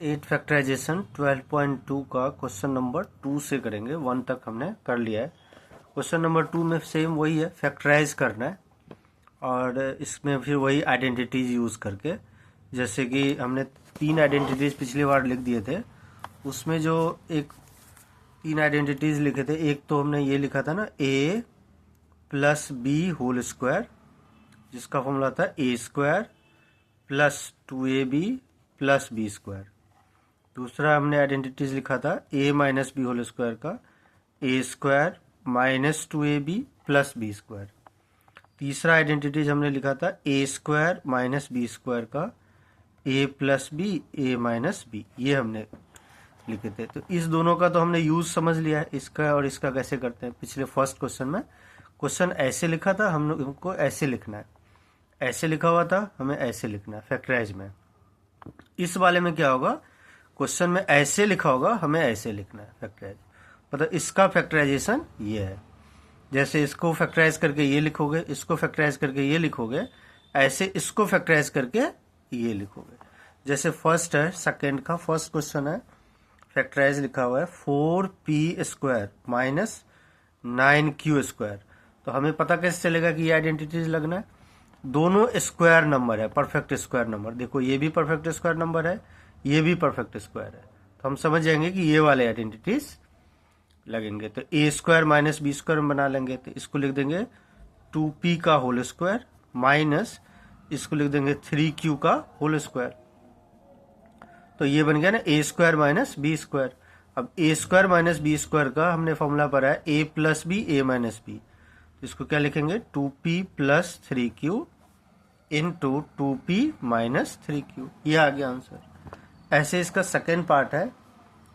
Eight factorisation 12.2 का question number 2 से करेंगे। 1 तक हमने कर लिया है। क्वेश्चन नंबर 2 में सेम वही है, फैक्टराइज करना है और इसमें फिर वही आइडेंटिटीज यूज़ करके, जैसे कि हमने 3 आइडेंटिटीज पिछली बार लिख दिए थे। उसमें जो एक 3 आइडेंटिटीज लिखे थे, एक तो हमने ये लिखा था ना, a plus B whole square, जिसका फॉर्मूला था A square plus 2ab plus B square. दूसरा हमने आइडेंटिटीज लिखा था a minus B whole square का A square minus 2ab plus B square. तीसरा आइडेंटिटीज हमने लिखा था A square minus B square का a plus B A minus B, ये हमने लिखे थे। तो इस दोनों का तो हमने यूज समझ लिया है, इसका और इसका कैसे करते हैं। पिछले फर्स्ट क्वेश्चन में क्वेश्चन ऐसे लिखा था, हम लोग हमको ऐसे लिखना है, ऐसे लिखा हुआ था, हमें ऐसे लिखना है फैक्टराइज में। इस वाले में क्या होगा, क्वेश्चन में ऐसे लिखा होगा, हमें ऐसे लिखना है फैक्टराइज। मतलब इसका फैक्टराइजेशन ये है, जैसे इसको फैक्टराइज करके ये लिखोगे, इसको फैक्टराइज करके ये लिखोगे, ऐसे इसको फैक्टराइज करके ये लिखोगे। जैसे फर्स्ट है, सेकेंड का फर्स्ट क्वेश्चन है, फैक्टराइज लिखा हुआ है 4p square minus 9q square. तो हमें पता कैसे चलेगा कि ये आइडेंटिटीज लगना है, दोनों स्क्वायर नंबर है, परफेक्ट स्क्वायर नंबर। देखो ये भी परफेक्ट स्क्वायर नंबर है, ये भी परफेक्ट स्क्वायर है, तो हम समझ जाएंगे कि ये वाले आइडेंटिटीज लगेंगे। तो ए स्क्वायर माइनस बी स्क्वायर हम बना लेंगे, तो इसको लिख देंगे 2p का होल स्क्वायर माइनस इसको लिख देंगे 3q का होल स्क्वायर। तो ये बन गया ना A square minus B square. अब ए स्क्वायर माइनस बी स्क्वायर का हमने फॉर्मूला पढ़ा है ए प्लस बी ए माइनस बी, तो इसको क्या लिखेंगे 2p plus 3q into 2p minus 3q, ये आ गया आंसर। ऐसे इसका सेकेंड पार्ट है,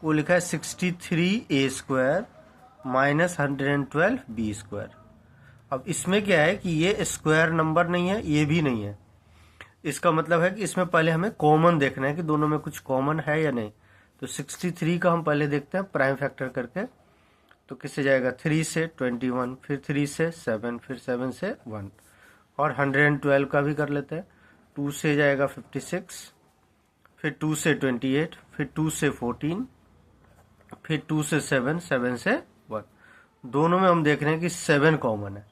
वो लिखा है 63a square minus 112b square. अब इसमें क्या है कि ये स्क्वायर नंबर नहीं है, ये भी नहीं है। इसका मतलब है कि इसमें पहले हमें कॉमन देखना है कि दोनों में कुछ कॉमन है या नहीं। तो 63 का हम पहले देखते हैं प्राइम फैक्टर करके। तो किससे जाएगा, 3 से 21, फिर 3 से 7, फिर 7 से 1, और 112 का भी कर लेते हैं। 2 से जाएगा 56, फिर 2 से 28, फिर 2 से 14, फिर 2 से 7, 7 से 1। दोनों में हम देख रहे हैं कि 7 कॉमन है,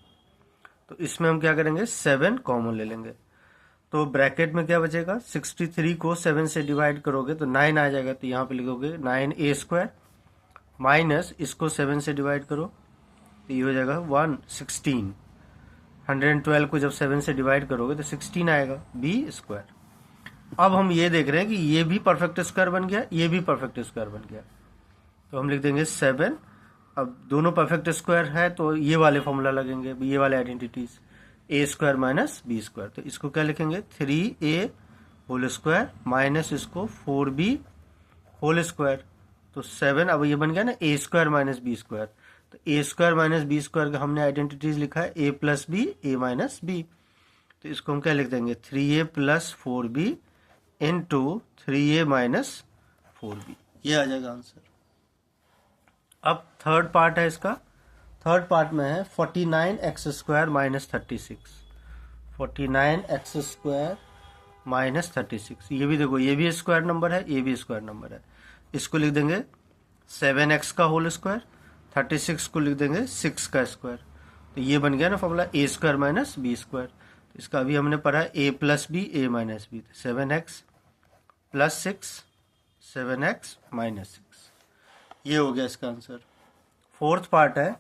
तो इसमें हम क्या करेंगे 7 कॉमन ले लेंगे। तो ब्रैकेट में क्या बचेगा, 63 को 7 से डिवाइड करोगे तो 9 आ जाएगा, तो यहाँ पे लिखोगे 9a स्क्वायर माइनस इसको 7 से डिवाइड करो तो ये हो जाएगा 116। 112 को जब 7 से डिवाइड करोगे तो 16 आएगा b स्क्वायर। अब हम ये देख रहे हैं कि ये भी परफेक्ट स्क्वायर बन गया, ये भी परफेक्ट स्क्वायर बन गया, तो हम लिख देंगे 7। अब दोनों परफेक्ट स्क्वायर है तो ये वाले फॉर्मूला लगेंगे, ये वाले आइडेंटिटीज ए स्क्वायर माइनस बी स्क्वायर। तो इसको क्या लिखेंगे 3a होल स्क्वायर माइनस इसको 4b होल स्क्वायर। तो 7, अब ये बन गया ना A square minus B square. तो ए स्क्वायर माइनस बी स्क्वायर का हमने आइडेंटिटीज लिखा है ए प्लस बी ए माइनस बी, तो इसको हम क्या लिख देंगे 3a plus 4b into 3a minus 4b, ये आ जाएगा आंसर। अब थर्ड पार्ट है इसका, थर्ड पार्ट में है 49x square minus 36, 49x square minus 36। ये भी देखो, ये भी स्क्वायर नंबर है, ये भी स्क्वायर नंबर है। इसको लिख देंगे 7x का होल स्क्वायर, 36 को लिख देंगे 6 का स्क्वायर। तो ये बन गया ना formula A square minus B square. तो इसका अभी हमने पढ़ा A plus B A minus B, 7x plus 6 7x minus 6, ये हो गया इसका आंसर। फोर्थ पार्ट है,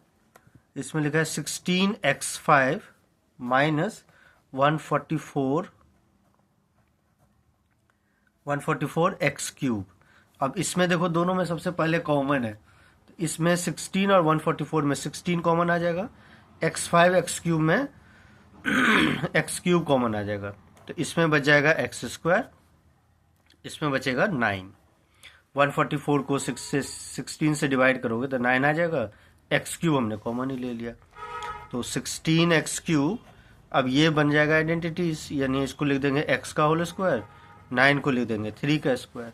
इसमें लिखा है 16x5 माइनस 144x क्यूब। अब इसमें देखो दोनों में सबसे पहले कॉमन है, तो इसमें 16 और 144 में 16 कॉमन आ जाएगा, x5 x क्यूब में x क्यूब कॉमन आ जाएगा, तो इसमें बच जाएगा x स्क्वायर, इसमें बचेगा 9। 144 को 16 से डिवाइड करोगे तो 9 आ जाएगा, एक्स क्यूब हमने कॉमन ही ले लिया, तो 16x क्यूब। अब ये बन जाएगा आइडेंटिटीज, यानी इसको लिख देंगे x का होल स्क्वायर, 9 को लिख देंगे 3 का स्क्वायर,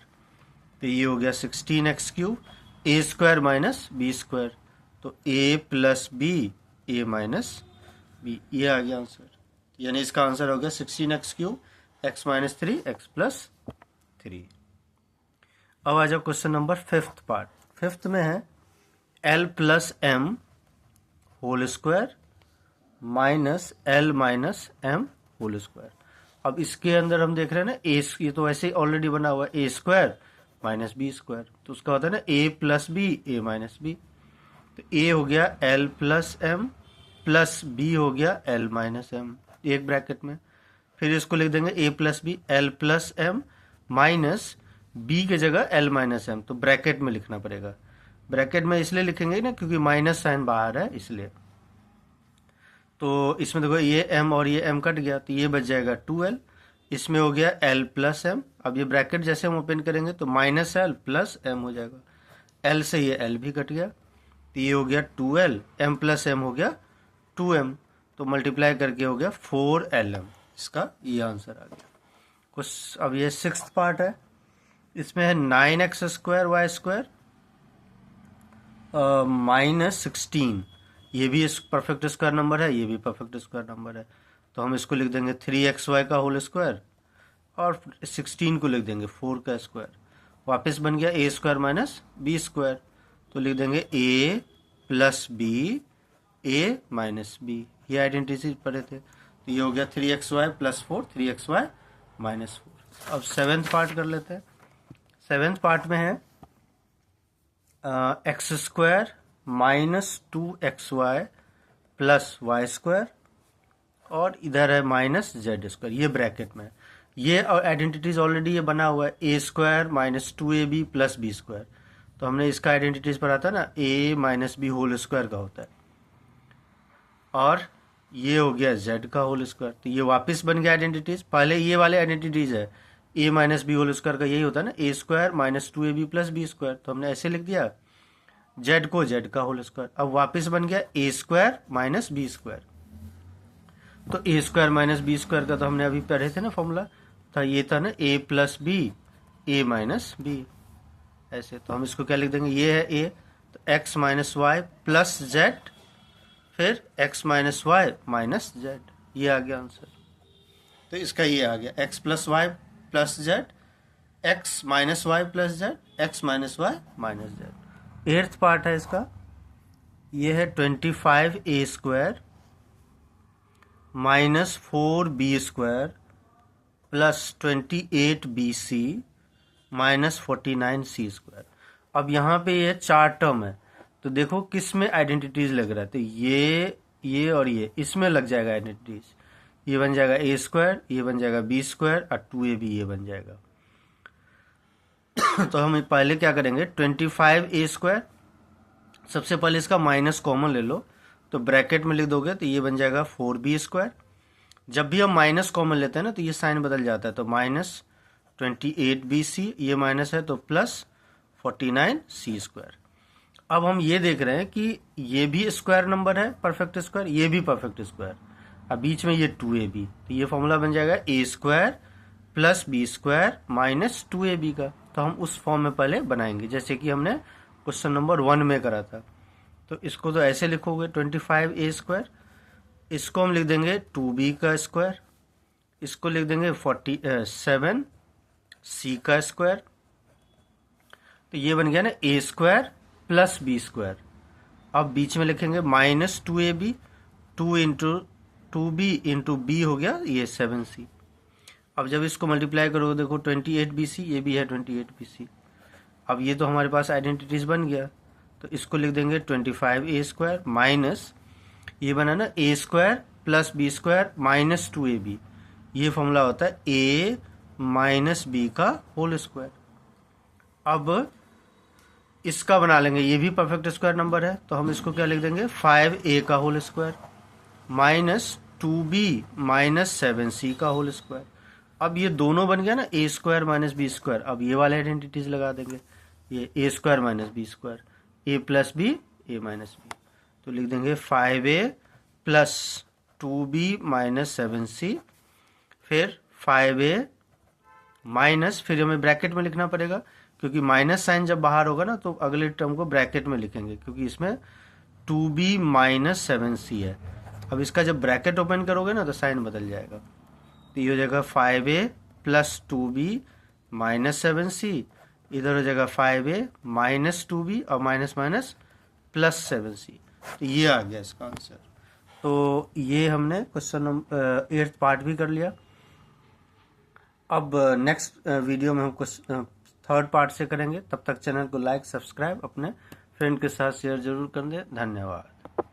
तो ये हो गया 16x cube a square minus B square. तो a plus B A minus B, ये आ गया आंसर। यानी इसका आंसर हो गया 16x cube x minus 3 x plus 3। अब आ जाओ question number fifth part. Fifth में है l plus m whole square minus l minus m whole square. अब इसके अंदर हम देख रहे हैं ना ए, ये तो ऐसे ही ऑलरेडी बना हुआ है, A square minus B square, तो उसका होता है ना A plus B A minus B. तो ए हो गया L plus M plus B हो गया एल माइनस एम, एक ब्रैकेट में। फिर इसको लिख देंगे A plus B L plus M minus B की जगह एल माइनस एम, तो ब्रैकेट में लिखना पड़ेगा। ब्रैकेट में इसलिए लिखेंगे ना क्योंकि माइनस साइन बाहर है इसलिए। तो इसमें देखो ये m और ये m कट गया तो ये बच जाएगा 2l, इसमें हो गया l प्लस एम। अब ये ब्रैकेट जैसे हम ओपन करेंगे तो माइनस एल प्लस एम हो जाएगा, l से ये l भी कट गया तो ये हो गया 2l, m प्लस एम हो गया 2m, तो मल्टीप्लाई करके हो गया 4lm। इसका ये आंसर आ गया कुछ। अब ये सिक्स्थ पार्ट है, इसमें है 9x square Y square minus 16। ये भी इस परफेक्ट स्क्वायर नंबर है, ये भी परफेक्ट स्क्वायर नंबर है, तो हम इसको लिख देंगे 3xy का होल स्क्वायर और 16 को लिख देंगे 4 का स्क्वायर। वापस बन गया ए स्क्वायर माइनस बी स्क्वायर, तो लिख देंगे A plus B A minus B, ये आइडेंटिटी पढ़े थे। तो ये हो गया 3xy प्लस 4 3xy माइनस 4। अब सेवेंथ पार्ट कर लेते हैं। सेवेंथ पार्ट में है X square minus 2xy plus Y square और इधर है माइनस जेड स्क्वायर, ये ब्रैकेट में। ये आइडेंटिटीज ऑलरेडी ये बना हुआ है, A square minus 2ab plus B square, तो हमने इसका आइडेंटिटीज पढ़ा था ना, A minus B whole square का होता है, और ये हो गया जेड का होल स्क्वायर। तो ये वापस बन गया आइडेंटिटीज। पहले ये वाले आइडेंटिटीज है A minus B whole square का, यही होता है ना A square minus 2ab plus B square, तो हमने ऐसे लिख दिया जेड को जेड का होल स्क्वायर। अब वापस बन गया ए स्क्वायर माइनस बी स्क्वायर, तो ए स्क्वायर माइनस बी स्क्वायर का तो हमने अभी पढ़े थे ना फॉर्मूला, था ये था ना A plus B A minus B, ऐसे। तो हम इसको क्या लिख देंगे, ये है ए, तो X minus Y plus Z फिर X minus Y minus Z, ये आ गया आंसर। तो इसका ये आ गया X plus Y plus Z X minus Y plus Z X minus Y minus Z. Eighth part है इसका, ये है 25a square minus 4b square plus 28bc minus 49c square. अब यहाँ पे ये चार टर्म है, तो देखो किस में आइडेंटिटीज लग रहा है, तो ये और ये इसमें लग जाएगा आइडेंटिटीज। ये बन जाएगा ए स्क्वायर, ये बन जाएगा बी स्क्वायर और 2ab ये बन जाएगा। तो हम पहले क्या करेंगे, 25a स्क्वायर, सबसे पहले इसका माइनस कॉमन ले लो, तो ब्रैकेट में लिख दोगे तो ये बन जाएगा 4b स्क्वायर। जब भी हम माइनस कॉमन लेते हैं ना तो ये साइन बदल जाता है, तो माइनस 28bc, ये माइनस है तो प्लस 49c स्क्वायर। अब हम ये देख रहे हैं कि ये भी स्क्वायर नंबर है परफेक्ट स्क्वायर, ये भी परफेक्ट स्क्वायर, अब बीच में ये 2ab, तो ये फॉर्मूला बन जाएगा A square plus B square minus 2ab का। तो हम उस फॉर्म में पहले बनाएंगे जैसे कि हमने क्वेश्चन नंबर 1 में करा था। तो इसको तो ऐसे लिखोगे 25a स्क्वायर, इसको हम लिख देंगे 2b का स्क्वायर, इसको लिख देंगे 47c का स्क्वायर, तो ये बन गया ना A square plus B square. अब बीच में लिखेंगे minus 2ab, 2 into 2b into B हो गया ये 7c। अब जब इसको मल्टीप्लाई करोगे देखो 28bc, ये भी है 28bc। अब ये तो हमारे पास आइडेंटिटीज बन गया, तो इसको लिख देंगे 25a स्क्वायर माइनस ये बना ना A square plus B square minus 2ab, ये फॉर्मूला होता है ए माइनस बी का होल स्क्वायर। अब इसका बना लेंगे, ये भी परफेक्ट स्क्वायर नंबर है, तो हम इसको क्या लिख देंगे 5a का whole square minus 2b minus 7c का होल स्क्वायर। अब ये दोनों बन गया ना A square minus B square, अब ये वाले आइडेंटिटीज लगा देंगे, ये ए स्क्वायर माइनस बी स्क्वायर, ए प्लस बी ए माइनस बी, तो लिख देंगे 5a plus 2b minus 7c फिर 5a माइनस, फिर हमें ब्रैकेट में लिखना पड़ेगा क्योंकि माइनस साइन जब बाहर होगा ना तो अगले टर्म को ब्रैकेट में लिखेंगे, क्योंकि इसमें 2b माइनस 7c है। अब इसका जब ब्रैकेट ओपन करोगे ना तो साइन बदल जाएगा, तो ये हो जाएगा 5a plus 2b minus 7c इधर हो जाएगा 5a माइनस 2b और माइनस माइनस प्लस 7c। तो ये आ गया इसका आंसर। तो ये हमने क्वेश्चन नंबर 8th पार्ट भी कर लिया। अब नेक्स्ट वीडियो में हम क्वेश्चन 3rd पार्ट से करेंगे। तब तक चैनल को लाइक सब्सक्राइब अपने फ्रेंड के साथ शेयर जरूर कर दें। धन्यवाद।